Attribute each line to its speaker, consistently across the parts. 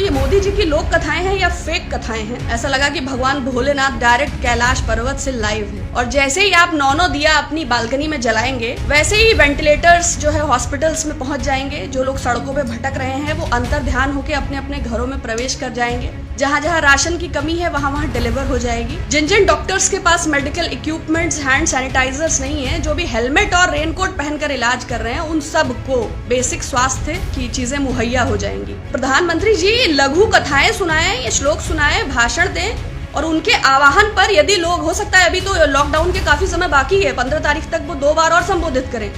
Speaker 1: ये मोदी जी की लोक कथाएं हैं या फेक कथाएं हैं। ऐसा लगा कि भगवान भोलेनाथ डायरेक्ट कैलाश पर्वत से लाइव है। और जैसे ही आप नौ दिया अपनी बालकनी में जलाएंगे, वैसे ही वेंटिलेटर्स जो है हॉस्पिटल्स में पहुंच जाएंगे। जो लोग सड़कों पे भटक रहे हैं वो अंतर ध्यान होकर अपने अपने घरों में प्रवेश कर जाएंगे। जहां जहां राशन की कमी है वहां वहां डिलीवर हो जाएगी। जिन जिन डॉक्टर्स के पास मेडिकल इक्विपमेंट्स, हैंड सैनिटाइजर्स नहीं है, जो भी हेलमेट और रेनकोट पहनकर इलाज कर रहे हैं, उन सब को बेसिक स्वास्थ्य की चीजें मुहैया हो जाएंगी। प्रधानमंत्री जी लघु कथाएं सुनाएं या श्लोक सुनाएं, भाषण दें और उनके आह्वान पर यदि लोग, हो सकता है अभी तो लॉकडाउन के काफी समय बाकी है, 15 तारीख तक वो 2 बार और संबोधित करें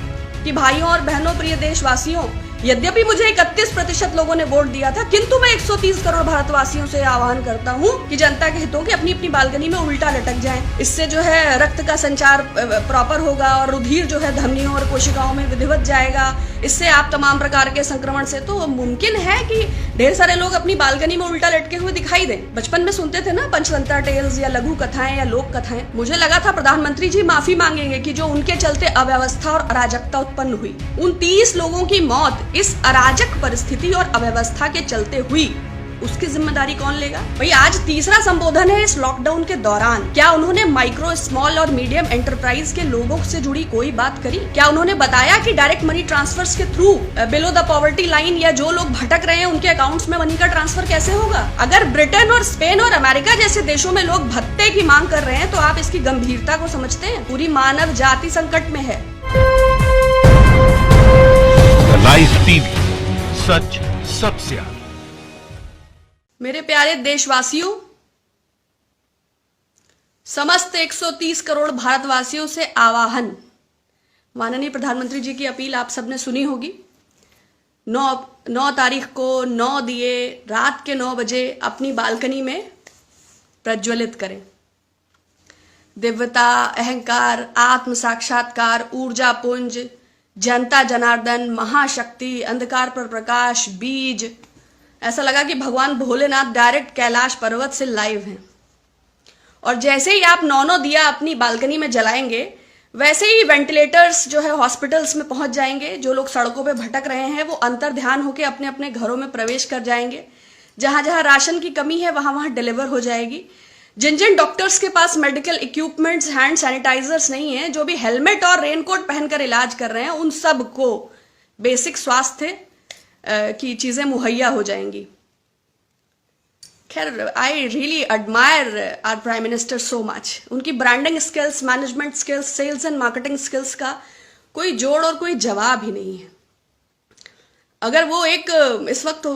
Speaker 1: कि भाइयों और बहनों, प्रिय देशवासियों, यद्यपि मुझे 31% लोगों ने वोट दिया था, किंतु मैं 130 करोड़ भारतवासियों से आह्वान करता हूं कि जनता के हितों की अपनी अपनी बालकनी में उल्टा लटक जाएं। इससे जो है रक्त का संचार प्रॉपर होगा और रुधिर जो है धमनियों और कोशिकाओं में विधिवत जाएगा। इससे आप तमाम प्रकार के संक्रमण से तो मुमकिन है कि ढेर सारे लोग अपनी बालकनी में उल्टा लटके हुए दिखाई दें। बचपन में सुनते थे ना पंचतंत्र टेल्स या लघु कथाएं या लोक कथाएं। मुझे लगा था प्रधानमंत्री जी माफी मांगेंगे कि जो उनके चलते अव्यवस्था और अराजकता उत्पन्न हुई। 29 लोगों की मौत इस अराजक परिस्थिति और अव्यवस्था के चलते हुई, उसकी जिम्मेदारी कौन लेगा? भाई आज तीसरा संबोधन है इस लॉकडाउन के दौरान। क्या उन्होंने माइक्रो, स्मॉल और मीडियम एंटरप्राइज के लोगों से जुड़ी कोई बात करी? क्या उन्होंने बताया कि डायरेक्ट मनी ट्रांसफर्स के through below the poverty line या जो लोग भटक रहे हैं उनके अकाउंट्स में मनी का ट्रांसफर कैसे होगा? अगर ब्रिटेन और स्पेन और अमेरिका जैसे देशों में लोग भत्ते की मांग कर रहे हैं तो आप इसकी गंभीरता को समझते हैं? पूरी मानव जाति संकट में है।
Speaker 2: लाइव टीवी, सच सबसे आगे।
Speaker 1: मेरे प्यारे देशवासियों, समस्त 130 करोड़ भारतवासियों से आवाहन। माननीय प्रधानमंत्री जी की अपील आप सबने सुनी होगी। 9 तारीख को 9 दिए रात के 9 बजे अपनी बालकनी में प्रज्वलित करें। दिव्यता, अहंकार, आत्म साक्षात्कार, ऊर्जा पुंज, जनता जनार्दन, महाशक्ति, अंधकार पर प्रकाश, बीज। ऐसा लगा कि भगवान भोलेनाथ डायरेक्ट कैलाश पर्वत से लाइव हैं। और जैसे ही आप 9 दिया अपनी बालकनी में जलाएंगे, वैसे ही वेंटिलेटर्स जो है हॉस्पिटल्स में पहुंच जाएंगे। जो लोग सड़कों पे भटक रहे हैं वो अंतर ध्यान होकर अपने अपने घरों में प्रवेश कर जाएंगे। जहां जहां राशन की कमी है वहां वहां डिलीवर हो जाएगी। जिन जिन डॉक्टर्स के पास मेडिकल इक्विपमेंट्स, हैंड सैनिटाइजर्स नहीं है, जो भी हेलमेट और रेनकोट पहनकर इलाज कर रहे हैं, उन सब को बेसिक स्वास्थ्य की चीजें मुहैया हो जाएंगी। खैर, I really admire our prime minister so much. उनकी branding skills, management skills, sales and marketing skills का कोई जोड़ और कोई जवाब ही नहीं है। अगर वो एक, इस वक्त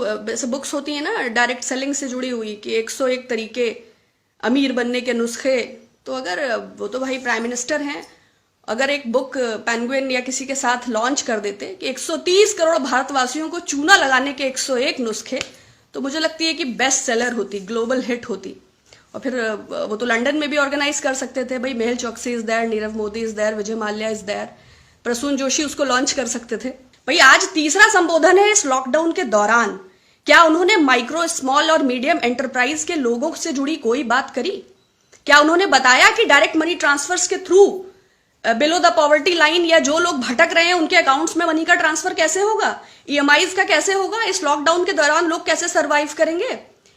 Speaker 1: बुक्स होती है ना डायरेक्ट सेलिंग से जुड़ी हुई कि 101 तरीके अमीर बनने के नुस्खे, तो अगर वो तो भाई प्राइम मिनिस्टर हैं, अगर एक बुक पेंगुइन या किसी के साथ लॉन्च कर देते कि 130 करोड़ भारतवासियों को चूना लगाने के 101 नुस्खे, तो मुझे लगती है कि बेस्ट सेलर होती, ग्लोबल हिट होती। और फिर वो तो लंदन में भी ऑर्गेनाइज कर सकते थे। भाई Mehul Choksi is there, Nirav Modi is there, Vijay Mallya is there, Prasoon Joshi उसको लॉन्च कर सकते थे। भाई आज तीसरा संबोधन है इस लॉकडाउन के दौरान। क्या उन्होंने माइक्रो, स्मॉल और मीडियम एंटरप्राइज के लोगों से जुड़ी कोई बात करी? क्या उन्होंने बताया कि डायरेक्ट मनी ट्रांसफर्स के through below the poverty line या जो लोग भटक रहे हैं उनके अकाउंट्स में मनी का ट्रांसफर कैसे होगा? ईएमआईज का कैसे होगा? इस लॉकडाउन के दौरान लोग कैसे सरवाइव करेंगे?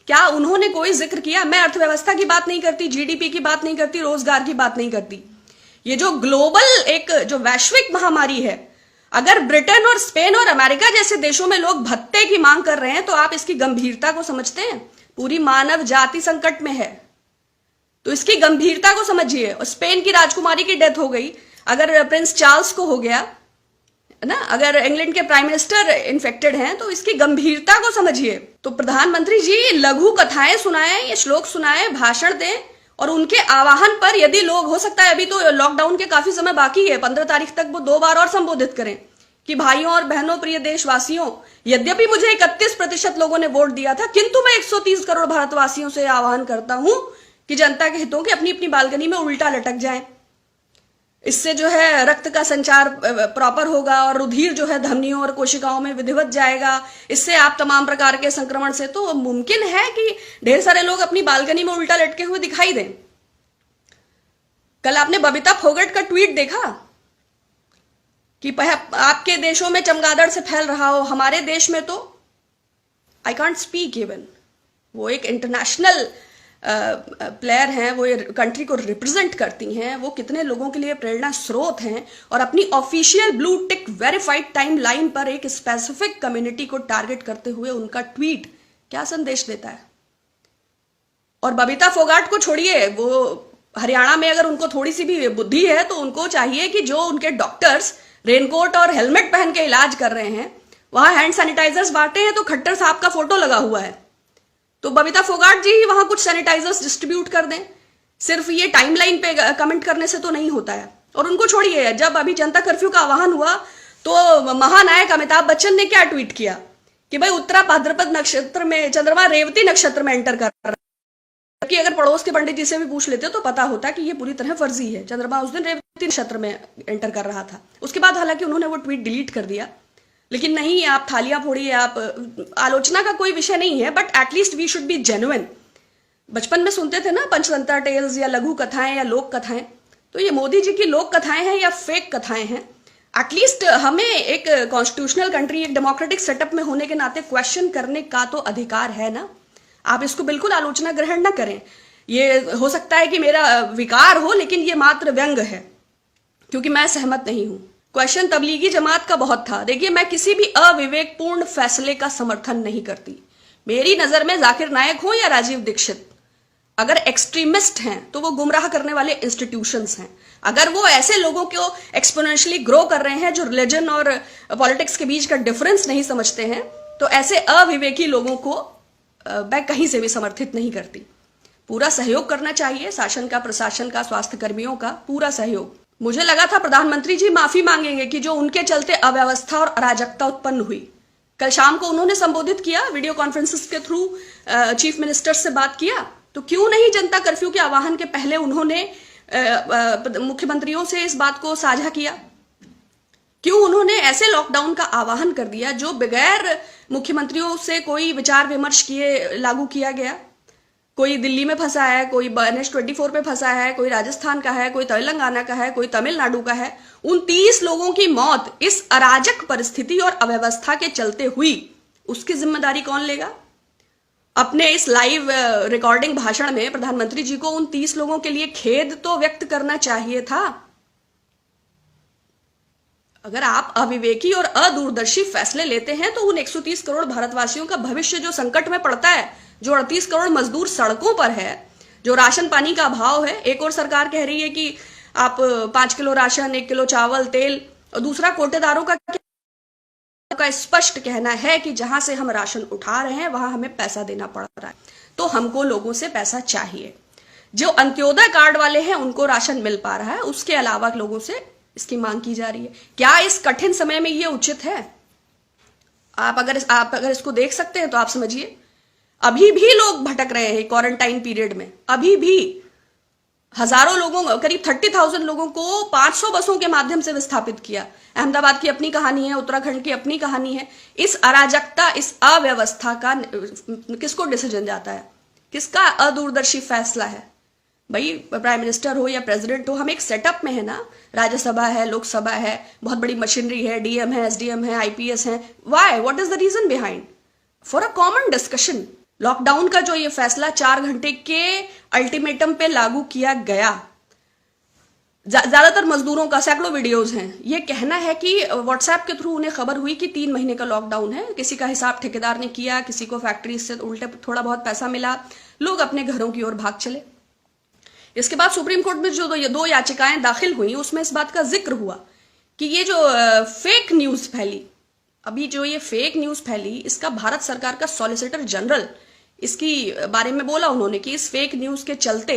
Speaker 1: क्या उन्होंने कोई जिक्र किया? मैं अर्थव्यवस्था की बात नहीं करती, जीडीपी की बात नहीं करती, रोजगार की बात नहीं करती। ये जो ग्लोबल एक जो वैश्विक महामारी है, अगर ब्रिटेन और स्पेन और अमेरिका जैसे देशों में लोग भत्ते की मांग कर रहे हैं तो आप इसकी गंभीरता को समझते हैं? पूरी मानव जाति संकट में है, तो इसकी गंभीरता को समझिए। और स्पेन की राजकुमारी की डेथ हो गई, अगर प्रिंस चार्ल्स को हो गया ना, अगर इंग्लैंड के प्राइम मिनिस्टर इन्फेक्टेड हैं, तो इसकी गंभीरता को समझिए। तो प्रधानमंत्री जी लघु कथाएं सुनाएं या श्लोक सुनाएं, भाषण दें और उनके आह्वान पर यदि लोग, हो सकता है अभी तो लॉकडाउन के काफी समय बाकी है, 15 तारीख तक वो 2 बार और संबोधित करें कि भाइयों और बहनों, प्रिय देशवासियों, यद्यपि मुझे 31% लोगों ने वोट दिया था, किंतु मैं 130 करोड़ भारतवासियों से आह्वान करता हूं कि जनता के हितों की अपनी अपनी बालकनी में उल्टा लटक जाएं। इससे जो है रक्त का संचार प्रॉपर होगा और रुधिर जो है धमनियों और कोशिकाओं में विधिवत जाएगा। इससे आप तमाम प्रकार के संक्रमण से तो मुमकिन है कि ढेर सारे लोग अपनी बालकनी में उल्टा लटके हुए दिखाई दें। कल आपने बबीता फोगट का ट्वीट देखा कि आपके देशों में चमगादड़ से फैल रहा हो, हमारे देश में तो आई कांट स्पीक इवन, वो एक इंटरनेशनल प्लेयर हैं, वो कंट्री को रिप्रेजेंट करती हैं, वो कितने लोगों के लिए प्रेरणा स्रोत हैं, और अपनी official blue tick verified time line पर एक स्पेसिफिक कम्युनिटी को टारगेट करते हुए उनका ट्वीट क्या संदेश देता है। और बबीता फोगाट को छोड़िए, वो हरियाणा में अगर उनको थोड़ी सी भी बुद्धि है तो उनको चाहिए कि जो उनके डॉक्टर्स रेनकोट और हेलमेट पहन के इलाज कर रहे हैं, वहां हैंड सैनिटाइजर्स बांटे हैं तो खट्टर साहब का फोटो लगा हुआ है, तो बबीता फोगाट जी ही वहां कुछ सैनिटाइजर्स डिस्ट्रीब्यूट कर दें। सिर्फ ये टाइमलाइन पे कमेंट करने से तो नहीं होता है। और उनको छोड़िए, जब अभी जनता कर्फ्यू का आह्वान हुआ तो महानायक अमिताभ बच्चन ने क्या ट्वीट किया कि भाई उत्तरा भाद्रपद नक्षत्र में चंद्रमा रेवती नक्षत्र में एंटर कर रहा है, कि अगर पड़ोस के पंडित जी से भी पूछ लेते तो पता होता कि ये पूरी तरह फर्जी है। चंद्रमा उस दिन रेवती नक्षत्र में एंटर कर रहा था। उसके बाद हालांकि उन्होंने वो ट्वीट डिलीट कर दिया, लेकिन नहीं, आप थालियां फोड़िए, आप आलोचना का कोई विषय नहीं है, but at least we should be genuine. बचपन में सुनते थे ना पंचतंत्र टेल्स या लघु कथाएं या लोक कथाएं, तो ये मोदी जी की लोक कथाएं हैं या फेक कथाएं हैं। एटलीस्ट हमें एक कॉन्स्टिट्यूशनल कंट्री, एक डेमोक्रेटिक सेटअप में होने के नाते क्वेश्चन करने का तो अधिकार है ना। आप इसको बिल्कुल आलोचना ग्रहण न करें। ये हो सकता है कि मेरा विकार हो, लेकिन ये मात्र व्यंग है, क्योंकि मैं सहमत नहीं हूं। क्वेश्चन तबलीगी जमात का बहुत था। देखिए, मैं किसी भी अविवेकपूर्ण फैसले का समर्थन नहीं करती। मेरी नजर में जाकिर नायक हो या राजीव दीक्षित, अगर एक्सट्रीमिस्ट हैं तो वो गुमराह करने वाले इंस्टीट्यूशंस हैं। अगर वो ऐसे लोगों को एक्सपोनेंशियली ग्रो कर रहे हैं जो रिलीजन और पॉलिटिक्स के बीच का डिफरेंस नहीं समझते हैं, तो ऐसे अविवेकी लोगों को मैं कहीं से भी समर्थित नहीं करती। पूरा सहयोग करना चाहिए, शासन का, प्रशासन का, स्वास्थ्य कर्मियों का पूरा सहयोग। मुझे लगा था प्रधानमंत्री जी माफी मांगेंगे कि जो उनके चलते अव्यवस्था और अराजकता उत्पन्न हुई। कल शाम को उन्होंने संबोधित किया, वीडियो कॉन्फ्रेंसेस के थ्रू चीफ मिनिस्टर से बात किया, तो क्यों नहीं जनता कर्फ्यू के आह्वान के पहले उन्होंने मुख्यमंत्रियों से इस बात को साझा किया? क्यों उन्होंने ऐसे लॉकडाउन का आह्वान कर दिया जो बगैर मुख्यमंत्रियों से कोई विचार विमर्श किए लागू किया गया? कोई दिल्ली में फंसा है, कोई NH24 पे फंसा है, कोई राजस्थान का है, कोई तेलंगाना का है, कोई तमिलनाडु का है। 29 लोगों की मौत इस अराजक परिस्थिति और अव्यवस्था के चलते हुई, उसकी जिम्मेदारी कौन लेगा? अपने इस लाइव रिकॉर्डिंग भाषण में प्रधानमंत्री जी को 29 लोगों के लिए खेद तो व्यक्त करना चाहिए था। अगर आप अविवेकी और अदूरदर्शी फैसले लेते हैं तो उन 130 करोड़ भारतवासियों का भविष्य जो संकट में पड़ता है, जो 38 करोड़ मजदूर सड़कों पर है, जो राशन पानी का अभाव है। एक और सरकार कह रही है कि आप 5 किलो राशन, 1 किलो चावल, तेल, और दूसरा कोटेदारों का स्पष्ट कहना है कि जहां से हम राशन उठा रहे हैं वहां हमें पैसा देना पड़ रहा है, तो हमको लोगों से पैसा चाहिए। जो अंत्योदय कार्ड वाले हैं उनको राशन मिल पा रहा है, उसके अलावा लोगों से इसकी मांग की जा रही है। क्या इस कठिन समय में ये उचित है? आप अगर इसको देख सकते हैं तो आप समझिए, अभी भी लोग भटक रहे हैं क्वारंटाइन पीरियड में। अभी भी हजारों लोगों, करीब 30,000 लोगों को 500 बसों के माध्यम से विस्थापित किया। अहमदाबाद की अपनी कहानी है, उत्तराखंड की अपनी कहानी है। इस अराजकता, इस अव्यवस्था का किसको डिसीजन जाता है? किसका अदूरदर्शी फैसला है? भाई, प्राइम मिनिस्टर हो या प्रेसिडेंट हो, हम एक सेटअप में है ना। राज्यसभा है, लोकसभा है, बहुत बड़ी मशीनरी है, डीएम है, एसडीएम है, आईपीएस है। Why? What is the reason behind? For a common discussion. Lockdown का जो ये फैसला 4 घंटे के अल्टीमेटम पे लागू किया गया, ज्यादातर मजदूरों का, सैकड़ों वीडियोस हैं, ये कहना है कि व्हाट्सएप के थ्रू उन्हें खबर हुई कि 3 महीने का लॉकडाउन है। किसी का हिसाब ठेकेदार ने किया, किसी को फैक्ट्री से उल्टे थोड़ा बहुत पैसा मिला, लोग अपने घरों की ओर भाग चले। इसके बाद सुप्रीम कोर्ट में जो 2 याचिकाएं दाखिल हुई, उसमें इस बात का जिक्र हुआ कि ये जो फेक न्यूज फैली, अभी जो ये फेक न्यूज फैली, इसका भारत सरकार का सॉलिसिटर जनरल इसकी बारे में बोला उन्होंने कि इस फेक न्यूज के चलते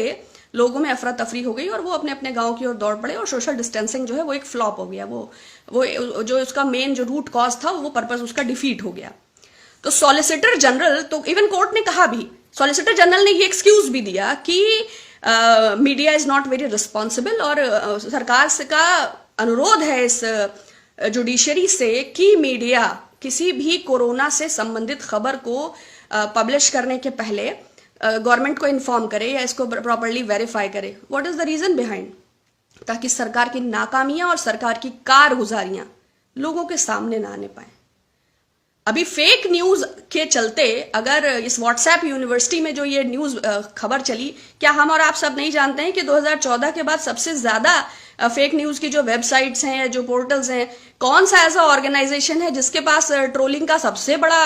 Speaker 1: लोगों में अफरा तफरी हो गई और वो अपने अपने गांव की ओर दौड़ पड़े और सोशल डिस्टेंसिंग जो है वो एक फ्लॉप हो गया। वो जो उसका मेन जो रूट कॉज था, वो पर्पस उसका डिफीट हो गया। तो सॉलिसिटर जनरल, तो इवन कोर्ट ने कहा भी, सॉलिसिटर जनरल ने ये एक्सक्यूज भी दिया कि media is not very responsible, और सरकार से का अनुरोध है इस जुडिशरी से कि मीडिया किसी भी कोरोना से संबंधित खबर को पब्लिश करने के पहले गवर्नमेंट को इन्फॉर्म करे या इसको प्रॉपरली वेरीफाई करे। What is the reason behind? ताकि सरकार की नाकामियां और सरकार की कारगुजारियां लोगों के सामने ना आने पाए। अभी फेक न्यूज के चलते अगर इस व्हाट्सएप यूनिवर्सिटी में जो ये न्यूज खबर चली, क्या हम और आप सब नहीं जानते हैं कि 2014 के बाद सबसे ज्यादा फेक न्यूज की जो वेबसाइट्स हैं, जो पोर्टल्स हैं, कौन सा ऐसा ऑर्गेनाइजेशन है जिसके पास ट्रोलिंग का सबसे बड़ा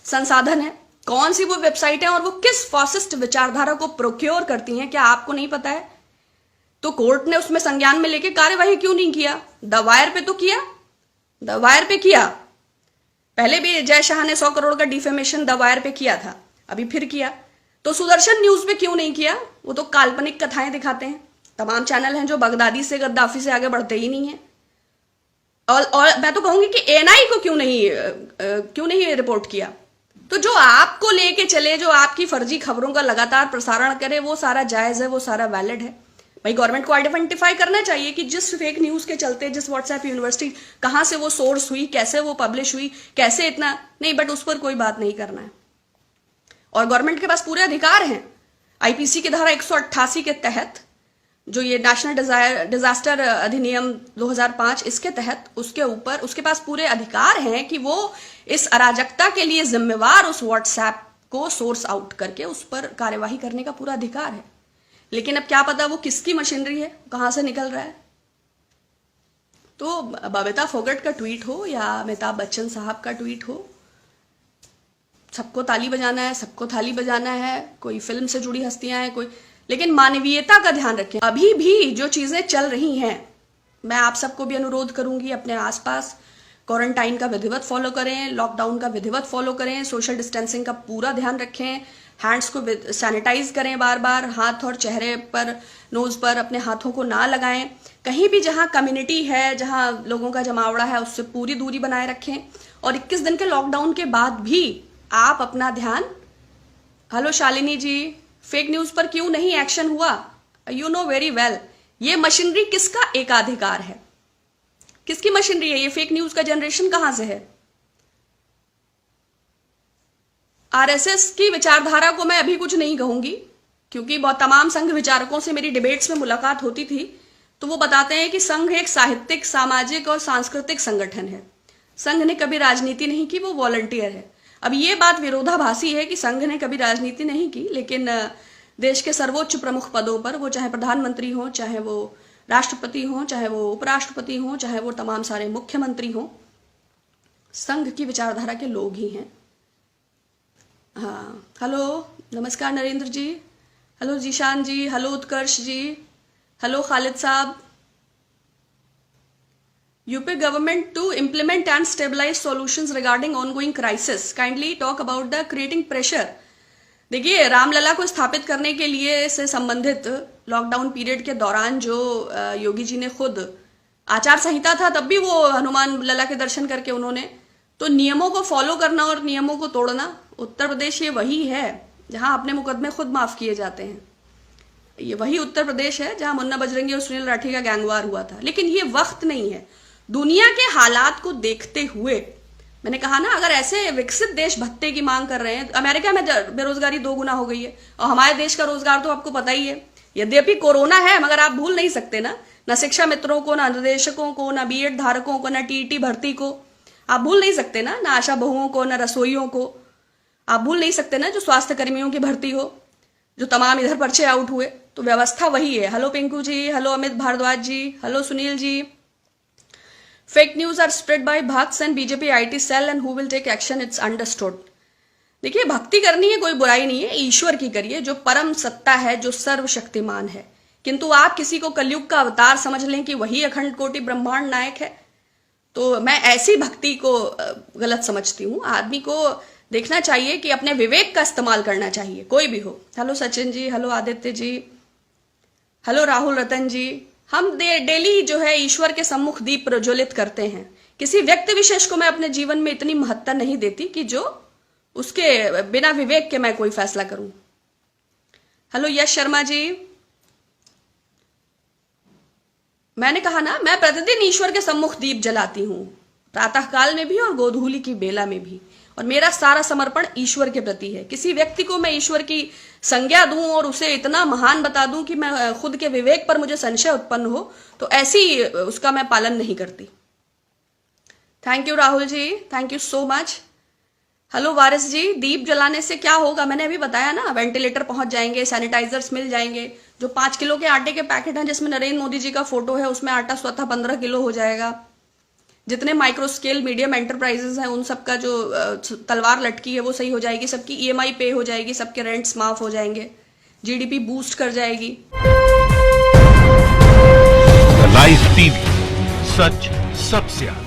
Speaker 1: संसाधन है? कौन सी वो वेबसाइट है और वो किस फासिस्ट विचारधारा को प्रोक्योर करती हैं? क्या आपको नहीं पता है? तो कोर्ट ने उसमें संज्ञान में लेके कार्यवाही क्यों नहीं किया? द वायर पे तो किया, द वायर पे किया। पहले भी जय शाह ने 100 करोड़ का डिफेमेशन द वायर पे किया था, अभी फिर किया। तो सुदर्शन न्यूज पे क्यों नहीं किया? वो तो काल्पनिक कथाएं दिखाते हैं। तमाम चैनल हैं जो बगदादी से गद्दाफी से आगे बढ़ते ही नहीं है। और मैं तो कहूंगी कि एएनआई को क्यों नहीं रिपोर्ट किया? तो जो आपको लेके चले, जो आपकी फर्जी खबरों का लगातार प्रसारण करे, वो सारा जायज है, वो सारा वैलिड है। भाई गवर्नमेंट को आइडेंटिफाई करना चाहिए कि जिस फेक न्यूज के चलते, जिस व्हाट्सएप यूनिवर्सिटी, कहां से वो सोर्स हुई, कैसे वो पब्लिश हुई, कैसे इतना नहीं, बट उस पर कोई बात नहीं करना है। और गवर्नमेंट के पास पूरे अधिकार हैं। आईपीसी की धारा 188 के तहत, जो ये नेशनल डिजास्टर अधिनियम 2005, इसके तहत उसके पास पूरे अधिकार हैं कि वो इस अराजकता के लिए जिम्मेवार उस व्हाट्सएप को सोर्स आउट करके उस पर कार्यवाही करने का पूरा अधिकार है। लेकिन अब क्या पता वो किसकी मशीनरी है, कहां से निकल रहा है। तो बबीता फोगट का ट्वीट हो या अमिताभ बच्चन साहब का ट्वीट हो, सबको ताली बजाना है, सबको थाली बजाना है। कोई फिल्म से जुड़ी हस्तियां हैं, कोई, लेकिन मानवीयता का ध्यान रखें। अभी भी जो चीजें चल रही हैं, मैं आप सबको भी अनुरोध करूंगी, अपने आसपास क्वारंटाइन का विधिवत फॉलो करें, लॉकडाउन का विधिवत फॉलो करें, सोशल डिस्टेंसिंग का पूरा ध्यान रखें, हैंड्स को सैनिटाइज करें, बार बार हाथ और चेहरे पर, नोज पर अपने हाथों को ना लगाएं। कहीं भी जहां कम्युनिटी है, जहां लोगों का जमावड़ा है, उससे पूरी दूरी बनाए रखें। और 21 दिन के लॉकडाउन के बाद भी आप अपना ध्यान, हेलो शालिनी जी, फेक न्यूज पर क्यों नहीं एक्शन हुआ? यू नो वेरी वेल, ये मशीनरी किसका एकाधिकार है? किसकी मशीनरी है? ये फेक न्यूज का जनरेशन कहां से है? आरएसएस की विचारधारा को मैं अभी कुछ नहीं कहूंगी, क्योंकि बहुत तमाम संघ विचारकों से मेरी डिबेट्स में मुलाकात होती थी, तो वो बताते हैं कि संघ एक साहित्यिक, सामाजिक और सांस्कृतिक संगठन है। संघ ने कभी राजनीति नहीं की, वो वॉलंटियर है। अब ये बात विरोधाभासी है कि संघ ने कभी राजनीति नहीं की, लेकिन देश के सर्वोच्च प्रमुख पदों पर, वो चाहे प्रधानमंत्री हो, चाहे वो राष्ट्रपति हो, चाहे वो उपराष्ट्रपति हो, चाहे वो तमाम सारे मुख्यमंत्री हो, संघ की विचारधारा के लोग ही हैं। हाँ, हेलो, नमस्कार नरेंद्र जी, हेलो जीशान जी, हेलो उत्कर्ष जी, हेलो खालिद साहब। UP government to implement and stabilize solutions regarding ongoing crisis. Kindly talk about the creating pressure. देखिए, रामलला को स्थापित करने के लिए से संबंधित लॉकडाउन पीरियड के दौरान जो योगी जी ने खुद आचार संहिता था, तब भी वो हनुमान लला के दर्शन करके उन्होंने, तो नियमों को फॉलो करना और नियमों को तोड़ना, उत्तर प्रदेश ये वही है जहां अपने मुकदमे खुद माफ किए जाते हैं। ये वही उत्तर प्रदेश है जहां मुन्ना बजरंगी और सुनील राठी का गैंगवार हुआ था। लेकिन ये वक्त नहीं है। दुनिया के हालात को देखते हुए मैंने कहा ना, अगर ऐसे विकसित देश भत्ते की मांग कर रहे हैं, अमेरिका में बेरोजगारी 2 गुना हो गई है, और हमारे देश का रोजगार तो आपको पता ही है। यद्यपि कोरोना है, मगर आप भूल नहीं सकते ना शिक्षा मित्रों को, ना निदेशकों को, ना बीएड धारकों को, ना टीईटी भर्ती को आप भूल नहीं सकते ना आशा बहुओं को, ना रसोइयों को आप भूल नहीं सकते ना, जो स्वास्थ्य कर्मियों की भर्ती हो, जो तमाम इधर पर्चे आउट हुए। तो व्यवस्था वही है। Hello Pinku ji, hello Amit Bhardwaj ji, hello Sunil ji. Fake news are spread by bhakts and BJP IT cell and who will take action, it's understood. देखिए, भक्ति करनी है, कोई बुराई नहीं है, ईश्वर की करिए, जो परम सत्ता है, जो सर्वशक्तिमान है। किंतु आप किसी को कलयुग का अवतार समझ लें कि वही अखंड कोटि ब्रह्मांड नायक है, तो मैं ऐसी भक्ति को गलत समझती हूँ। आदमी को देखना चाहिए कि अपने विवेक का इस्तेमाल करना चाहिए, कोई भी हो। Hello Sachin ji, hello Aditya ji, hello Rahul रतन जी। हम डेली जो है ईश्वर के सम्मुख दीप प्रज्वलित करते हैं। किसी व्यक्ति विशेष को मैं अपने जीवन में इतनी महत्ता नहीं देती कि जो उसके बिना विवेक के मैं कोई फैसला करूं। हेलो यश शर्मा जी। मैंने कहा ना, मैं प्रतिदिन ईश्वर के सम्मुख दीप जलाती हूं, प्रातःकाल में भी और गोधूली की बेला में भी, और मेरा सारा समर्पण ईश्वर के प्रति है। किसी व्यक्ति को मैं ईश्वर की संज्ञा दूं और उसे इतना महान बता दूं कि मैं खुद के विवेक पर मुझे संशय उत्पन्न हो, तो ऐसी उसका मैं पालन नहीं करती। Thank you Rahul ji, thank you so much. Hello Waris ji, दीप जलाने से क्या होगा? मैंने अभी बताया ना, वेंटिलेटर पहुंच जाएंगे, सैनिटाइजर्स मिल जाएंगे। जो 5 किलो के आटे के पैकेट हैं जिसमें नरेंद्र मोदी जी का फोटो है, उसमें आटा स्वतः 15 किलो हो जाएगा। जितने माइक्रो स्केल मीडियम एंटरप्राइजेस हैं उन सबका जो तलवार लटकी है वो सही हो जाएगी, सबकी ईएमआई पे हो जाएगी, सबके रेंट्स माफ हो जाएंगे, जीडीपी बूस्ट कर जाएगी।
Speaker 2: लाइव टीवी, सच सबसे आगे।